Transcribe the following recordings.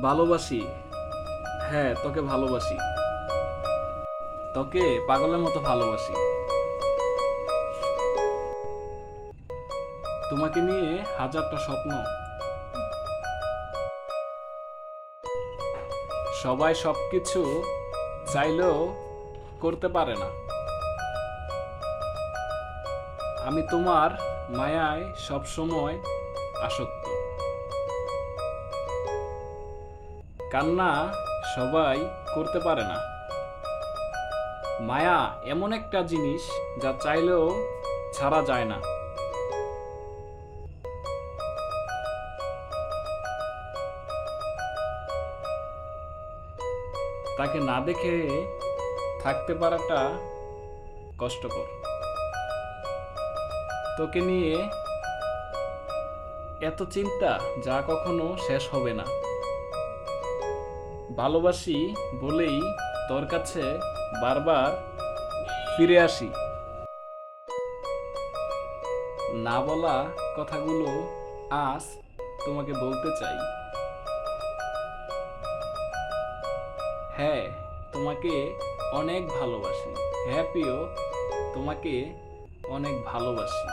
ভালোবাসি। হ্যাঁ, তোকে ভালোবাসি। তোকে পাগলের মতো ভালোবাসি। তোমাকে নিয়ে হাজারটা স্বপ্ন। সবাই সবকিছু চাইলেও করতে পারে না। আমি তোমার মায়ায় সবসময় আসক্ত। কান্না সবাই করতে পারে না। মায়া এমন একটা জিনিস যা চাইলেও ছাড়া যায় না। তাকে না দেখে থাকতে পারাটা কষ্টকর। তোকে নিয়ে এত চিন্তা যা কখনো শেষ হবে না। ভালোবাসি বলেই তোর কাছে বারবার ফিরে আসি। না বলা কথাগুলো আজ তোমাকে বলতে চাই। হ্যাঁ, তোমাকে অনেক ভালোবাসি। হ্যাঁ প্রিয়, তোমাকে অনেক ভালোবাসি।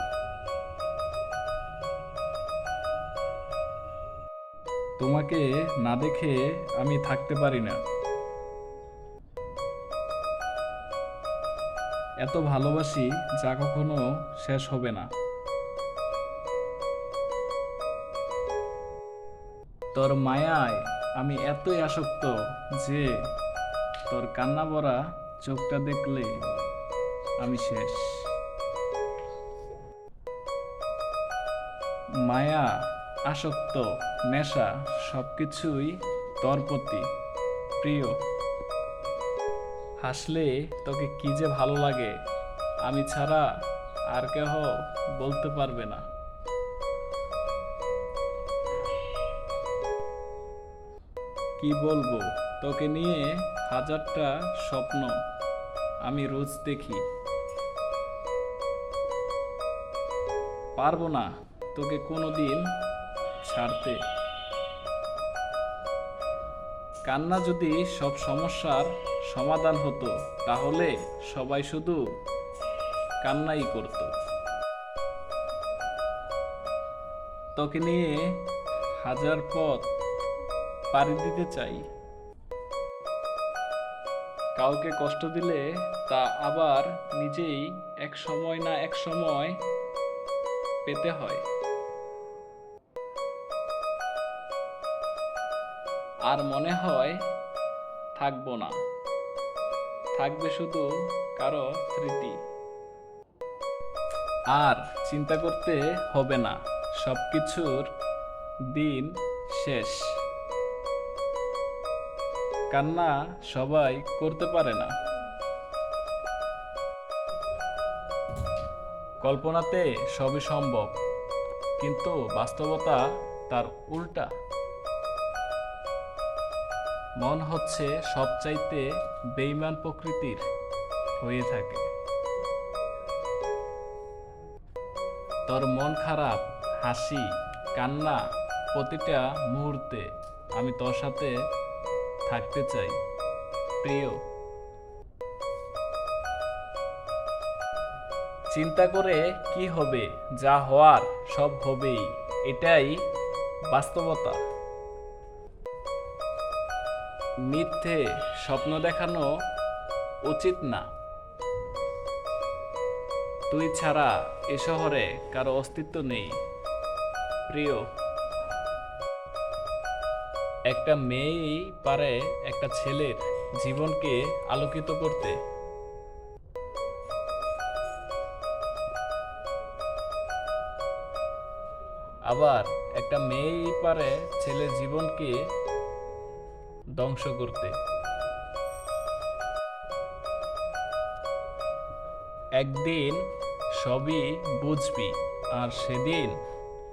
তোমাকে না দেখে আমি থাকতে পারি না। এত ভালোবাসি যা কখনো শেষ হবে না। তোর মায়ায় আমি এতই আসক্ত যে তোর কান্না ভরা চোখটা দেখলে আমি শেষ। মায়া, আসক্ত, নেশা সবকিছুই তোর প্রতি প্রিয়। হাসলে তোকে কি যে ভালো লাগে, আমি ছাড়া আর কেহ বলতে পারবে না। কি বলবো, তোকে নিয়ে হাজারটা স্বপ্ন আমি রোজ দেখি। পারবো না তোকে কোনোদিন ছাড়তে। কান্না যদি সব সমস্যার সমাধান হতো, তাহলে সবাই শুধু কান্নাই করত। তোকে নিয়ে হাজার পথ পাড়ি দিতে চাই। কাউকে কষ্ট দিলে তা আবার নিজেই এক সময় না এক সময় পেতে হয়। আর মনে হয় থাকবো না, থাকবে শুধু কারো স্মৃতি। আর চিন্তা করতে হবে না, সবকিছুর দিন শেষ। কান্না সবাই করতে পারে না। কল্পনাতে সবই সম্ভব, কিন্তু বাস্তবতা তার উল্টা। মন হচ্ছে সবচাইতে বেঈমান প্রকৃতির হয়ে থাকে। তোর মন খারাপ, হাসি, কান্না, প্রতিটা মুহূর্তে আমি তোর সাথে থাকতে চাই প্রিয়। চিন্তা করে কি হবে, যা হওয়ার সব হবেই, এটাই বাস্তবতা। মিথ্যে স্বপ্ন দেখানো উচিত না। তুই ছাড়া এ শহরে কারো অস্তিত্ব নেই প্রিয়। একটা মেয়েই পারে একটা ছেলের জীবনকে আলোকিত করতে। আবার একটা মেয়েই পারে ছেলের জীবনকে ধ্বংস করতে। একদিন সবই বুঝবি, আর সেদিন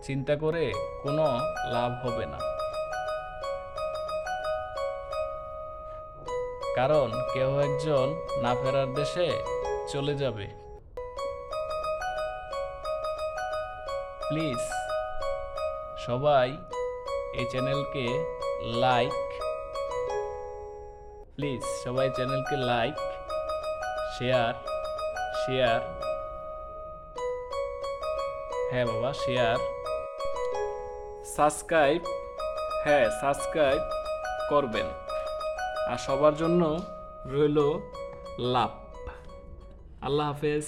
চিন্তা করে কোনো লাভ হবে না। কারণ কেউ একজন না ফেরার দেশে চলে যাবে। প্লিজ সবাই এই চ্যানেলকে লাইক, প্লিজ সবাই চ্যানেলকে লাইক, শেয়ার, শেয়ার, হ্যাঁ বাবা শেয়ার, সাবস্ক্রাইব, হ্যাঁ সাবস্ক্রাইব করবেন। আর সবার জন্য রইল লাভ। আল্লাহ হাফেজ।